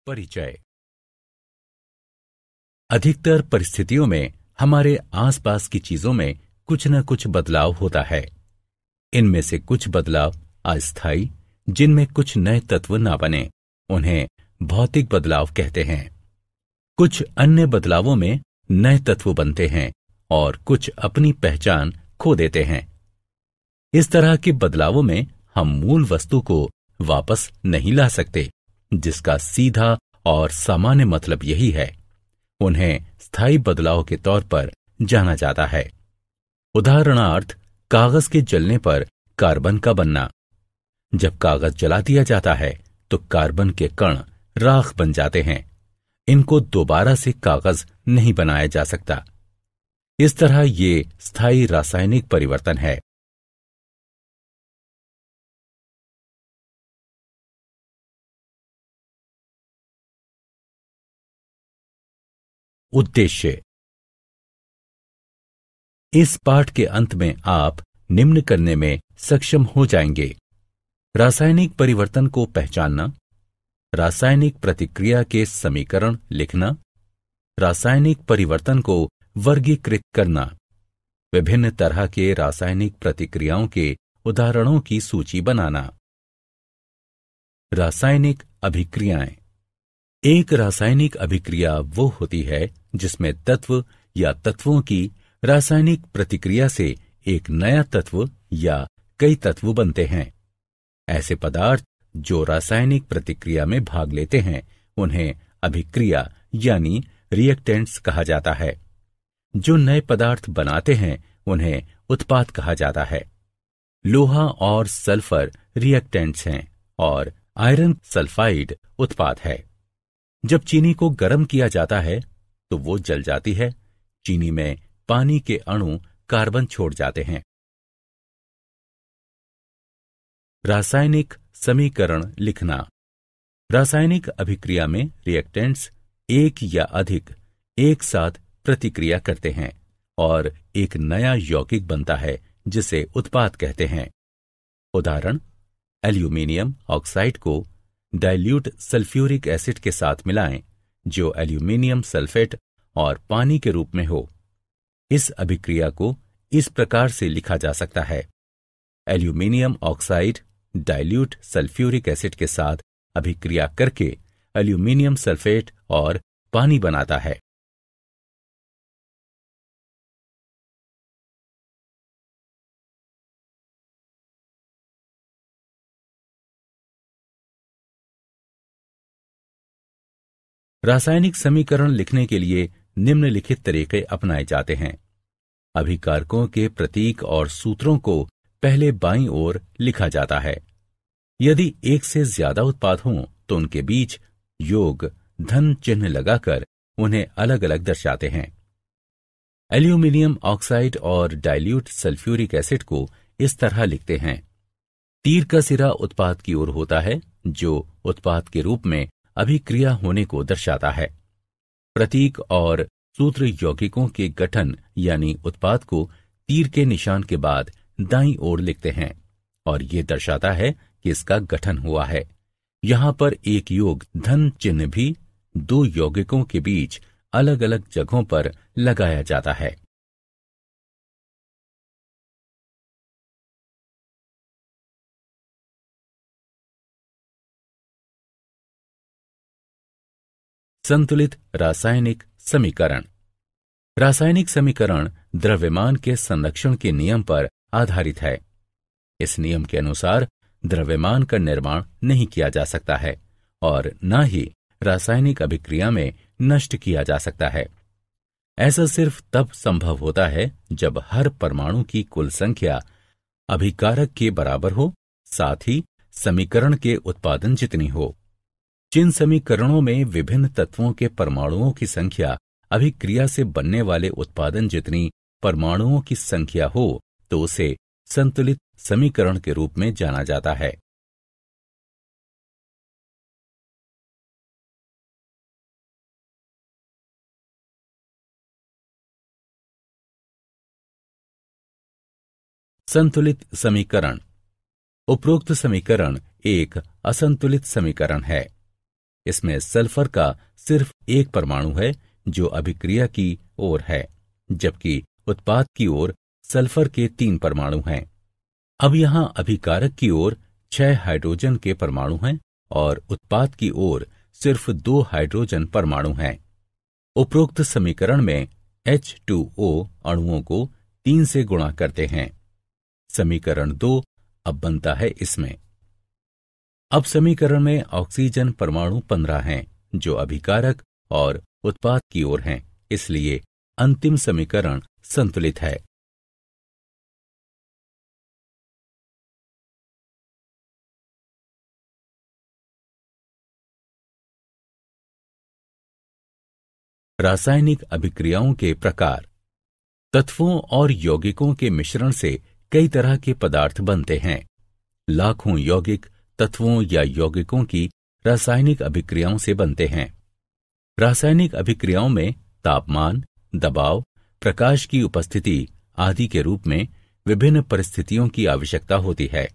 परिचय। अधिकतर परिस्थितियों में हमारे आसपास की चीजों में कुछ न कुछ बदलाव होता है। इनमें से कुछ बदलाव अस्थायी, जिनमें कुछ नए तत्व ना बने, उन्हें भौतिक बदलाव कहते हैं। कुछ अन्य बदलावों में नए तत्व बनते हैं और कुछ अपनी पहचान खो देते हैं। इस तरह के बदलावों में हम मूल वस्तु को वापस नहीं ला सकते, जिसका सीधा और सामान्य मतलब यही है। उन्हें स्थायी बदलाव के तौर पर जाना जाता है। उदाहरणार्थ, कागज के जलने पर कार्बन का बनना। जब कागज जला दिया जाता है तो कार्बन के कण राख बन जाते हैं। इनको दोबारा से कागज नहीं बनाया जा सकता। इस तरह ये स्थायी रासायनिक परिवर्तन है। उद्देश्य। इस पाठ के अंत में आप निम्न करने में सक्षम हो जाएंगे: रासायनिक परिवर्तन को पहचानना, रासायनिक प्रतिक्रिया के समीकरण लिखना, रासायनिक परिवर्तन को वर्गीकृत करना, विभिन्न तरह के रासायनिक प्रतिक्रियाओं के उदाहरणों की सूची बनाना। रासायनिक अभिक्रियाएं। एक रासायनिक अभिक्रिया वो होती है जिसमें तत्व या तत्वों की रासायनिक प्रतिक्रिया से एक नया तत्व या कई तत्व बनते हैं। ऐसे पदार्थ जो रासायनिक प्रतिक्रिया में भाग लेते हैं उन्हें अभिक्रिया यानी रिएक्टेंट्स कहा जाता है। जो नए पदार्थ बनाते हैं उन्हें उत्पाद कहा जाता है। लोहा और सल्फर रिएक्टेंट्स हैं और आयरन सल्फाइड उत्पाद है। जब चीनी को गर्म किया जाता है तो वो जल जाती है। चीनी में पानी के अणु कार्बन छोड़ जाते हैं। रासायनिक समीकरण लिखना। रासायनिक अभिक्रिया में रिएक्टेंट्स एक या अधिक एक साथ प्रतिक्रिया करते हैं और एक नया यौगिक बनता है जिसे उत्पाद कहते हैं। उदाहरण: एल्यूमीनियम ऑक्साइड को डाइल्यूट सल्फ्यूरिक एसिड के साथ मिलाएं, जो एल्यूमीनियम सल्फेट और पानी के रूप में हो। इस अभिक्रिया को इस प्रकार से लिखा जा सकता है: aluminium oxide dilute sulphuric acid के साथ अभिक्रिया करके एल्यूमीनियम सल्फेट और पानी बनाता है। रासायनिक समीकरण लिखने के लिए निम्नलिखित तरीके अपनाए जाते हैं। अभिकारकों के प्रतीक और सूत्रों को पहले बाईं ओर लिखा जाता है। यदि एक से ज्यादा उत्पाद हों तो उनके बीच योग धन चिन्ह लगाकर उन्हें अलग अलग दर्शाते हैं। एल्यूमीनियम ऑक्साइड और डाइल्यूट सल्फ्यूरिक एसिड को इस तरह लिखते हैं। तीर का सिरा उत्पाद की ओर होता है, जो उत्पाद के रूप में अभिक्रिया होने को दर्शाता है। प्रतीक और सूत्र यौगिकों के गठन यानी उत्पाद को तीर के निशान के बाद दाईं ओर लिखते हैं और ये दर्शाता है कि इसका गठन हुआ है। यहां पर एक योग धन चिन्ह भी दो यौगिकों के बीच अलग अलग जगहों पर लगाया जाता है। संतुलित रासायनिक समीकरण। रासायनिक समीकरण द्रव्यमान के संरक्षण के नियम पर आधारित है। इस नियम के अनुसार द्रव्यमान का निर्माण नहीं किया जा सकता है और न ही रासायनिक अभिक्रिया में नष्ट किया जा सकता है। ऐसा सिर्फ तब संभव होता है जब हर परमाणु की कुल संख्या अभिकारक के बराबर हो, साथ ही समीकरण के उत्पादन जितनी हो। जिन समीकरणों में विभिन्न तत्वों के परमाणुओं की संख्या अभिक्रिया से बनने वाले उत्पादन जितनी परमाणुओं की संख्या हो तो उसे संतुलित समीकरण के रूप में जाना जाता है। संतुलित समीकरण। उपरोक्त समीकरण एक असंतुलित समीकरण है। इसमें सल्फर का सिर्फ एक परमाणु है जो अभिक्रिया की ओर है, जबकि उत्पाद की ओर सल्फर के 3 परमाणु हैं। अब यहां अभिकारक की ओर 6 हाइड्रोजन के परमाणु हैं और उत्पाद की ओर सिर्फ 2 हाइड्रोजन परमाणु हैं। उपरोक्त समीकरण में H2O अणुओं को 3 से गुणा करते हैं। समीकरण 2 अब बनता है इसमें। अब समीकरण में ऑक्सीजन परमाणु 15 हैं जो अभिकारक और उत्पाद की ओर हैं, इसलिए अंतिम समीकरण संतुलित है। रासायनिक अभिक्रियाओं के प्रकार। तत्वों और यौगिकों के मिश्रण से कई तरह के पदार्थ बनते हैं। लाखों यौगिक तत्वों या यौगिकों की रासायनिक अभिक्रियाओं से बनते हैं। रासायनिक अभिक्रियाओं में तापमान, दबाव, प्रकाश की उपस्थिति आदि के रूप में विभिन्न परिस्थितियों की आवश्यकता होती है।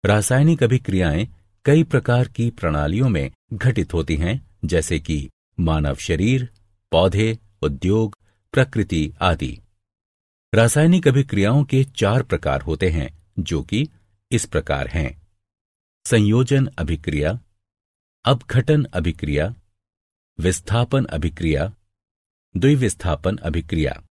रासायनिक अभिक्रियाएं कई प्रकार की प्रणालियों में घटित होती हैं, जैसे कि मानव शरीर, पौधे, उद्योग, प्रकृति आदि। रासायनिक अभिक्रियाओं के 4 प्रकार होते हैं, जो कि इस प्रकार हैं: संयोजन अभिक्रिया, अपघटन अभिक्रिया, विस्थापन अभिक्रिया, द्विविस्थापन अभिक्रिया।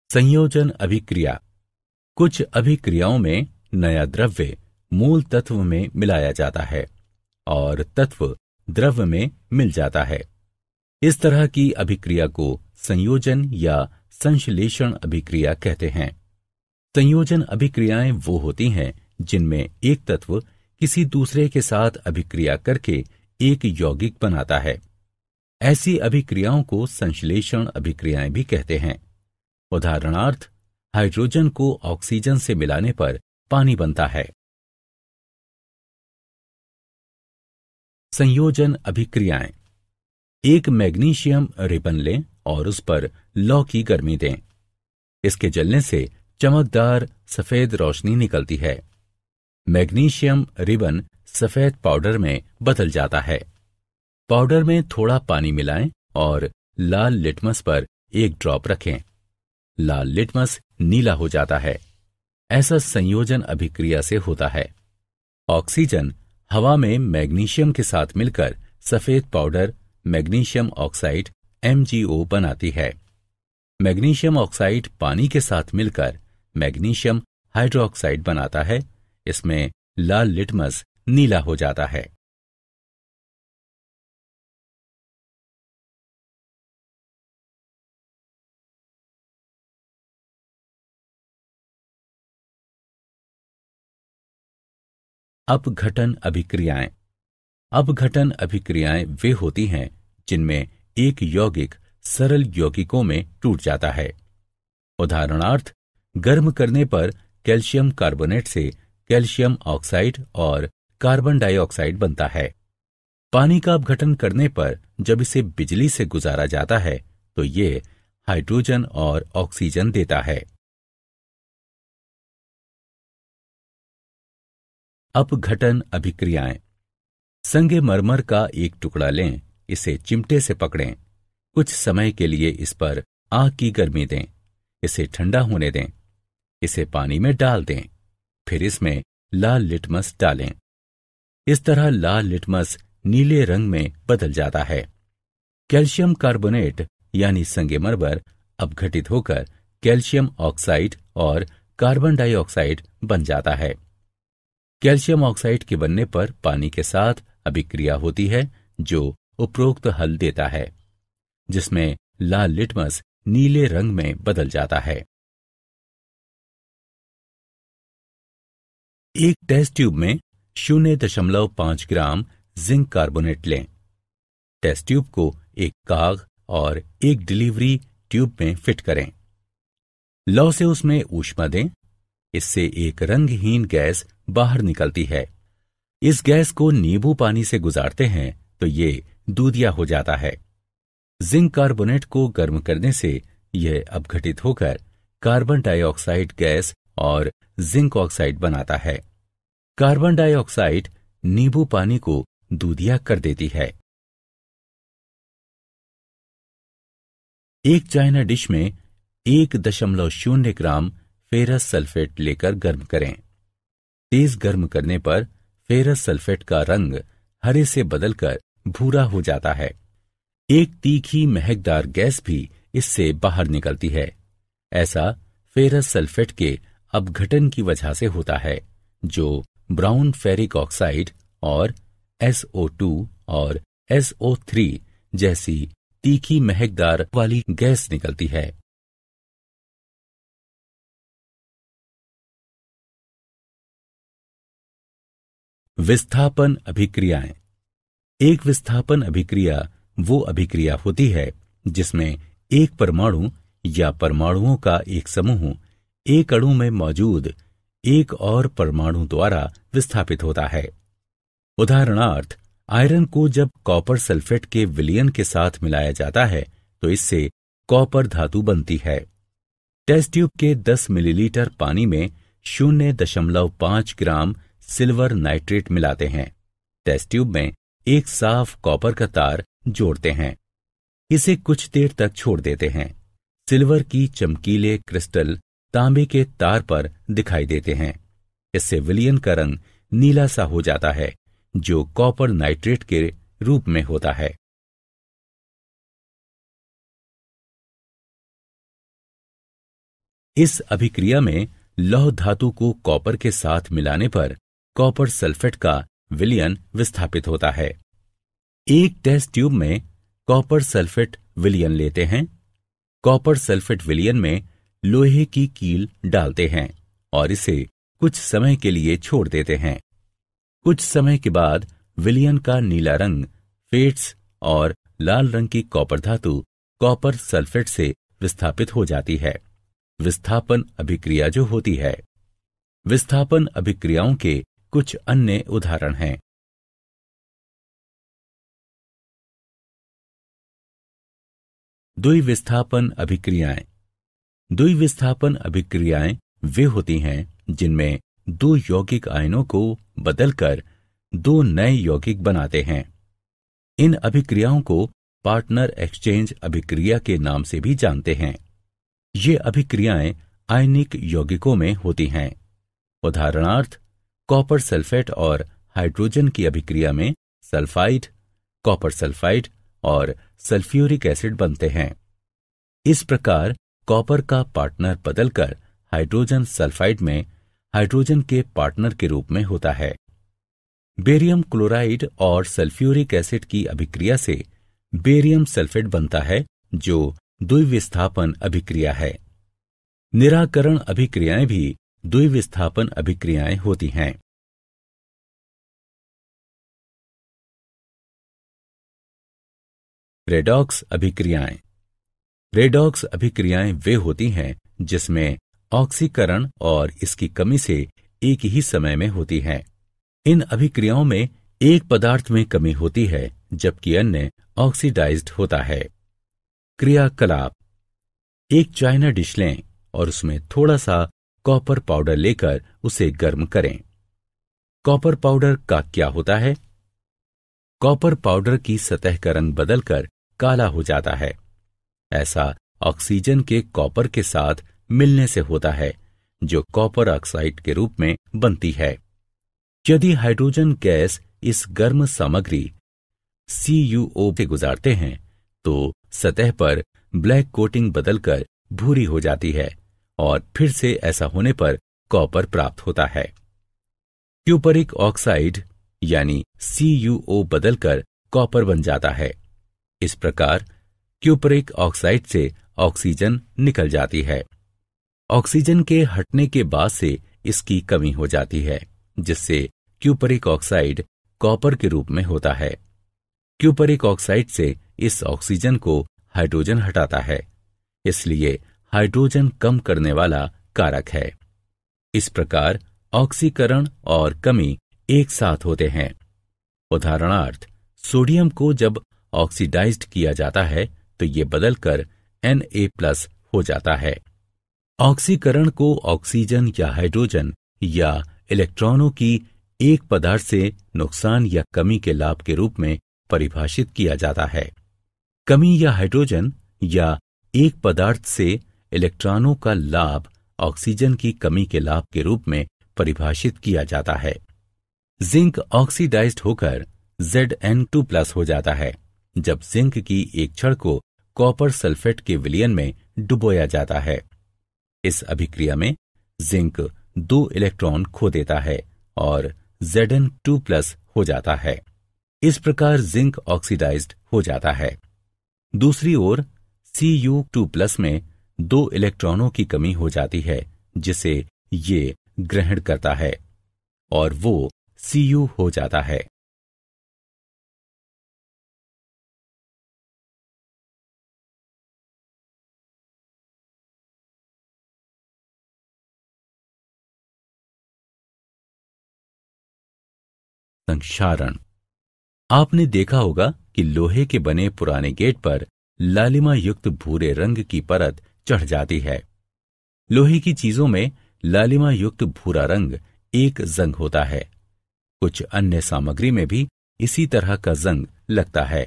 संयोजन अभिक्रिया। कुछ अभिक्रियाओं में नया द्रव्य मूल तत्व में मिलाया जाता है और तत्व द्रव्य में मिल जाता है। इस तरह की अभिक्रिया को संयोजन या संश्लेषण अभिक्रिया कहते हैं। संयोजन अभिक्रियाएं वो होती हैं जिनमें एक तत्व किसी दूसरे के साथ अभिक्रिया करके एक यौगिक बनाता है। ऐसी अभिक्रियाओं को संश्लेषण अभिक्रियाएं भी कहते हैं। उदाहरणार्थ, हाइड्रोजन को ऑक्सीजन से मिलाने पर पानी बनता है। संयोजन अभिक्रियाएं। एक मैग्नीशियम रिबन लें और उस पर लौ की गर्मी दें। इसके जलने से चमकदार सफेद रोशनी निकलती है। मैग्नीशियम रिबन सफेद पाउडर में बदल जाता है। पाउडर में थोड़ा पानी मिलाएं और लाल लिटमस पर एक ड्रॉप रखें। लाल लिटमस नीला हो जाता है। ऐसा संयोजन अभिक्रिया से होता है। ऑक्सीजन हवा में मैग्नीशियम के साथ मिलकर सफेद पाउडर मैग्नीशियम ऑक्साइड MgO बनाती है। मैग्नीशियम ऑक्साइड पानी के साथ मिलकर मैग्नीशियम हाइड्रोक्साइड बनाता है। इसमें लाल लिटमस नीला हो जाता है। अपघटन अभिक्रियाएं। अपघटन अभिक्रियाएं वे होती हैं जिनमें एक यौगिक सरल यौगिकों में टूट जाता है। उदाहरणार्थ, गर्म करने पर कैल्शियम कार्बोनेट से कैल्शियम ऑक्साइड और कार्बन डाइऑक्साइड बनता है। पानी का अपघटन करने पर जब इसे बिजली से गुजारा जाता है तो ये हाइड्रोजन और ऑक्सीजन देता है। अपघटन अभिक्रियाएं। संगमरमर का एक टुकड़ा लें, इसे चिमटे से पकड़ें। कुछ समय के लिए इस पर आग की गर्मी दें। इसे ठंडा होने दें। इसे पानी में डाल दें। फिर इसमें लाल लिटमस डालें। इस तरह लाल लिटमस नीले रंग में बदल जाता है। कैल्शियम कार्बोनेट यानी संगमरमर अपघटित होकर कैल्शियम ऑक्साइड और कार्बन डाइऑक्साइड बन जाता है। कैल्शियम ऑक्साइड के बनने पर पानी के साथ अभिक्रिया होती है जो उपरोक्त हल देता है, जिसमें लाल लिटमस नीले रंग में बदल जाता है। एक टेस्ट ट्यूब में 0.5 ग्राम जिंक कार्बोनेट लें। टेस्ट ट्यूब को एक काग और एक डिलीवरी ट्यूब में फिट करें। लौ से उसमें ऊष्मा दें। इससे एक रंगहीन गैस बाहर निकलती है। इस गैस को नींबू पानी से गुजारते हैं तो ये दूधिया हो जाता है। जिंक कार्बोनेट को गर्म करने से यह अपघटित होकर कार्बन डाइऑक्साइड गैस और जिंक ऑक्साइड बनाता है। कार्बन डाइऑक्साइड नींबू पानी को दूधिया कर देती है। एक चाइना डिश में 1.0 ग्राम फेरस सल्फेट लेकर गर्म करें। तेज गर्म करने पर फेरस सल्फेट का रंग हरे से बदलकर भूरा हो जाता है। एक तीखी महकदार गैस भी इससे बाहर निकलती है। ऐसा फेरस सल्फेट के अपघटन की वजह से होता है, जो ब्राउन फेरिक ऑक्साइड और SO2 और SO3 जैसी तीखी महकदार वाली गैस निकलती है। विस्थापन अभिक्रियाएं। एक विस्थापन अभिक्रिया वो अभिक्रिया होती है जिसमें एक परमाणु या परमाणुओं का एक समूह एक अणु में मौजूद एक और परमाणु द्वारा विस्थापित होता है। उदाहरणार्थ, आयरन को जब कॉपर सल्फेट के विलयन के साथ मिलाया जाता है तो इससे कॉपर धातु बनती है। टेस्ट ट्यूब के 10 मिलीलीटर पानी में 0.5 ग्राम सिल्वर नाइट्रेट मिलाते हैं। टेस्ट ट्यूब में एक साफ कॉपर का तार जोड़ते हैं। इसे कुछ देर तक छोड़ देते हैं। सिल्वर की चमकीले क्रिस्टल तांबे के तार पर दिखाई देते हैं। इससे विलयन का रंग नीला सा हो जाता है, जो कॉपर नाइट्रेट के रूप में होता है। इस अभिक्रिया में लौह धातु को कॉपर के साथ मिलाने पर कॉपर सल्फेट का विलयन विस्थापित होता है। एक टेस्ट ट्यूब में कॉपर सल्फेट विलयन लेते हैं। कॉपर सल्फेट विलयन में लोहे की कील डालते हैं और इसे कुछ समय के लिए छोड़ देते हैं। कुछ समय के बाद विलयन का नीला रंग फेड्स और लाल रंग की कॉपर धातु कॉपर सल्फेट से विस्थापित हो जाती है। विस्थापन अभिक्रिया जो होती है। विस्थापन अभिक्रियाओं के कुछ अन्य उदाहरण हैं। द्विविस्थापन अभिक्रियाएं। द्विविस्थापन अभिक्रियाएं वे होती हैं जिनमें दो यौगिक आयनों को बदलकर दो नए यौगिक बनाते हैं। इन अभिक्रियाओं को पार्टनर एक्सचेंज अभिक्रिया के नाम से भी जानते हैं। ये अभिक्रियाएं आयनिक यौगिकों में होती हैं। उदाहरणार्थ, कॉपर सल्फेट और हाइड्रोजन की अभिक्रिया में सल्फाइड, कॉपर सल्फाइड और सल्फ्यूरिक एसिड बनते हैं। इस प्रकार कॉपर का पार्टनर बदलकर हाइड्रोजन सल्फाइड में हाइड्रोजन के पार्टनर के रूप में होता है। बेरियम क्लोराइड और सल्फ्यूरिक एसिड की अभिक्रिया से बेरियम सल्फेट बनता है, जो द्विविस्थापन अभिक्रिया है। निराकरण अभिक्रियाएं भी द्विविस्थापन अभिक्रियाएं होती हैं। रेडॉक्स अभिक्रियाएं। रेडॉक्स अभिक्रियाएं वे होती हैं जिसमें ऑक्सीकरण और इसकी कमी से एक ही समय में होती हैं। इन अभिक्रियाओं में एक पदार्थ में कमी होती है जबकि अन्य ऑक्सीडाइज्ड होता है। क्रियाकलाप। एक चाइना डिश लें और उसमें थोड़ा सा कॉपर पाउडर लेकर उसे गर्म करें। कॉपर पाउडर का क्या होता है? कॉपर पाउडर की सतह का रंग बदलकर काला हो जाता है। ऐसा ऑक्सीजन के कॉपर के साथ मिलने से होता है, जो कॉपर ऑक्साइड के रूप में बनती है। यदि हाइड्रोजन गैस इस गर्म सामग्री CuO से गुजारते हैं तो सतह पर ब्लैक कोटिंग बदलकर भूरी हो जाती है और फिर से ऐसा होने पर कॉपर प्राप्त होता है। क्यूपरिक ऑक्साइड यानी CuO बदलकर कॉपर बन जाता है। इस प्रकार क्यूपरिक ऑक्साइड से ऑक्सीजन निकल जाती है। ऑक्सीजन के हटने के बाद से इसकी कमी हो जाती है, जिससे क्यूपरिक ऑक्साइड कॉपर के रूप में होता है। क्यूपरिक ऑक्साइड से इस ऑक्सीजन को हाइड्रोजन हटाता है, इसलिए हाइड्रोजन कम करने वाला कारक है। इस प्रकार ऑक्सीकरण और कमी एक साथ होते हैं। उदाहरणार्थ, सोडियम को जब ऑक्सीडाइज्ड किया जाता है तो ये बदलकर Na+ हो जाता है। ऑक्सीकरण को ऑक्सीजन या हाइड्रोजन या इलेक्ट्रॉनों की एक पदार्थ से नुकसान या कमी के लाभ के रूप में परिभाषित किया जाता है। कमी या हाइड्रोजन या एक पदार्थ से इलेक्ट्रॉनों का लाभ ऑक्सीजन की कमी के लाभ के रूप में परिभाषित किया जाता है। जिंक ऑक्सीडाइज्ड होकर Zn2+ हो जाता है जब जिंक की एक छड़ को कॉपर सल्फेट के विलयन में डुबोया जाता है। इस अभिक्रिया में जिंक 2 इलेक्ट्रॉन खो देता है और Zn2+ हो जाता है। इस प्रकार जिंक ऑक्सीडाइज्ड हो जाता है। दूसरी ओर Cu2+ में 2 इलेक्ट्रॉनों की कमी हो जाती है जिसे ये ग्रहण करता है और वो Cu हो जाता है। संक्षारण। आपने देखा होगा कि लोहे के बने पुराने गेट पर लालिमा युक्त भूरे रंग की परत चढ़ जाती है। लोहे की चीजों में लालिमा युक्त भूरा रंग एक जंग होता है। कुछ अन्य सामग्री में भी इसी तरह का जंग लगता है।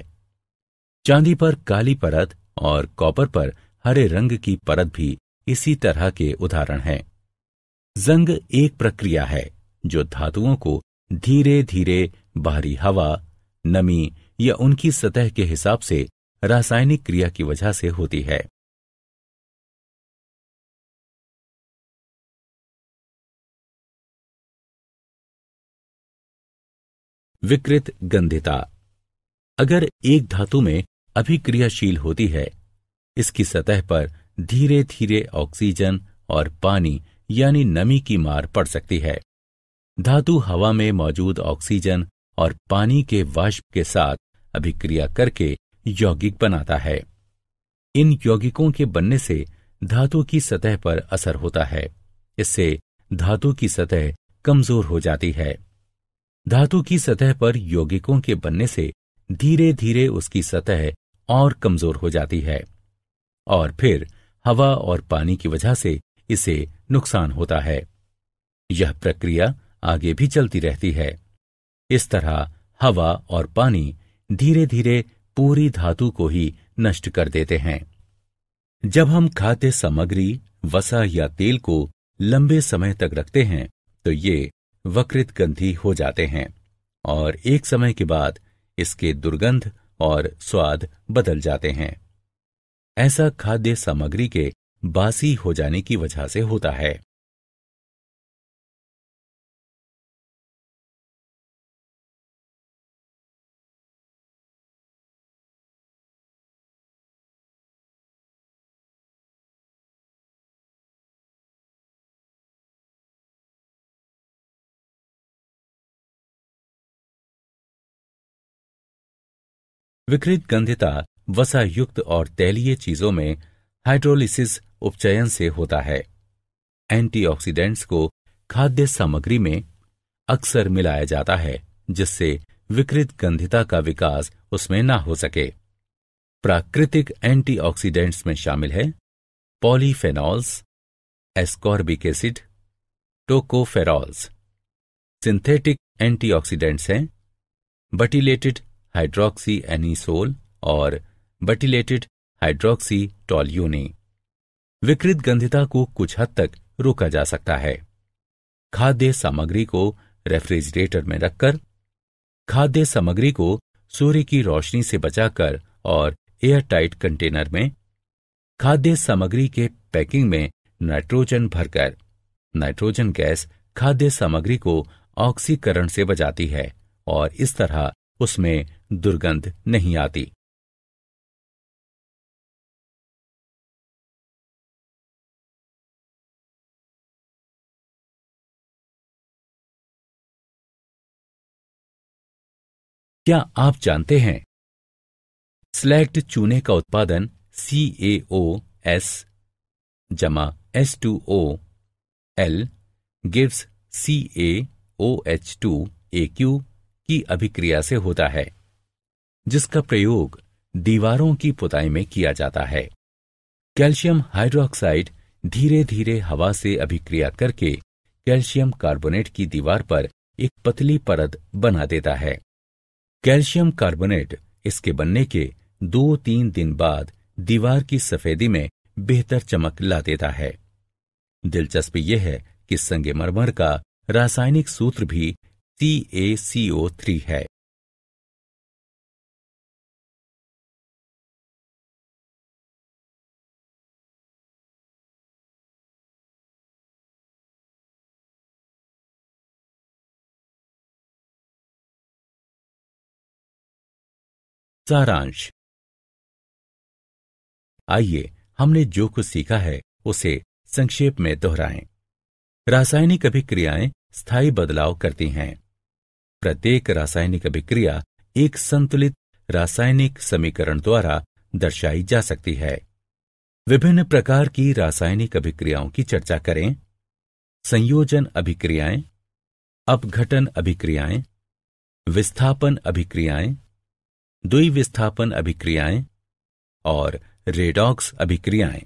चांदी पर काली परत और कॉपर पर हरे रंग की परत भी इसी तरह के उदाहरण हैं। जंग एक प्रक्रिया है जो धातुओं को धीरे धीरे बाहरी हवा, नमी या उनकी सतह के हिसाब से रासायनिक क्रिया की वजह से होती है। विकृत गंधिता। अगर एक धातु में अभिक्रियाशील होती है, इसकी सतह पर धीरे धीरे ऑक्सीजन और पानी यानी नमी की मार पड़ सकती है। धातु हवा में मौजूद ऑक्सीजन और पानी के वाष्प के साथ अभिक्रिया करके यौगिक बनाता है। इन यौगिकों के बनने से धातु की सतह पर असर होता है। इससे धातु की सतह कमजोर हो जाती है। धातु की सतह पर यौगिकों के बनने से धीरे धीरे उसकी सतह और कमजोर हो जाती है और फिर हवा और पानी की वजह से इसे नुकसान होता है। यह प्रक्रिया आगे भी चलती रहती है। इस तरह हवा और पानी धीरे धीरे पूरी धातु को ही नष्ट कर देते हैं। जब हम खाद्य सामग्री, वसा या तेल को लंबे समय तक रखते हैं तो ये वकृत गंधी हो जाते हैं और एक समय के बाद इसके दुर्गंध और स्वाद बदल जाते हैं। ऐसा खाद्य सामग्री के बासी हो जाने की वजह से होता है। विकृत गंधिता वसा युक्त और तैलीय चीजों में हाइड्रोलिसिस उपचयन से होता है। एंटीऑक्सीडेंट्स को खाद्य सामग्री में अक्सर मिलाया जाता है जिससे विकृत गंधिता का विकास उसमें ना हो सके। प्राकृतिक एंटीऑक्सीडेंट्स में शामिल है polyphenols, ascorbic acid, tocopherols. Synthetic antioxidants हैं बटिलेटेड हाइड्रोक्सी एनिसोल और बटिलेटेड हाइड्रोक्सी टोल्यूनी। विकृत गंधिता को कुछ हद तक रोका जा सकता है। खाद्य सामग्री को रेफ्रिजरेटर में रखकर, खाद्य सामग्री को सूर्य की रोशनी से बचाकर और एयरटाइट कंटेनर में, खाद्य सामग्री के पैकिंग में नाइट्रोजन भरकर। नाइट्रोजन गैस खाद्य सामग्री को ऑक्सीकरण से बचाती है और इस तरह उसमें दुर्गंध नहीं आती। क्या आप जानते हैं स्लैग्ड चूने का उत्पादन CaOS जमा H2O L gives CaOH2 AQ की अभिक्रिया से होता है, जिसका प्रयोग दीवारों की पुताई में किया जाता है। कैल्शियम हाइड्रोक्साइड धीरे धीरे हवा से अभिक्रिया करके कैल्शियम कार्बोनेट की दीवार पर एक पतली परत बना देता है। कैल्शियम कार्बोनेट इसके बनने के 2-3 दिन बाद दीवार की सफेदी में बेहतर चमक ला देता है। दिलचस्प यह है कि संगमरमर का रासायनिक सूत्र भी CaCO3 है। सारांश। आइए हमने जो कुछ सीखा है उसे संक्षेप में दोहराएं। रासायनिक अभिक्रियाएं स्थायी बदलाव करती हैं। प्रत्येक रासायनिक अभिक्रिया एक संतुलित रासायनिक समीकरण द्वारा दर्शाई जा सकती है। विभिन्न प्रकार की रासायनिक अभिक्रियाओं की चर्चा करें। संयोजन अभिक्रियाएं, अपघटन अभिक्रियाएं, विस्थापन अभिक्रियाएं, द्विविस्थापन अभिक्रियाएं और रेडॉक्स अभिक्रियाएं।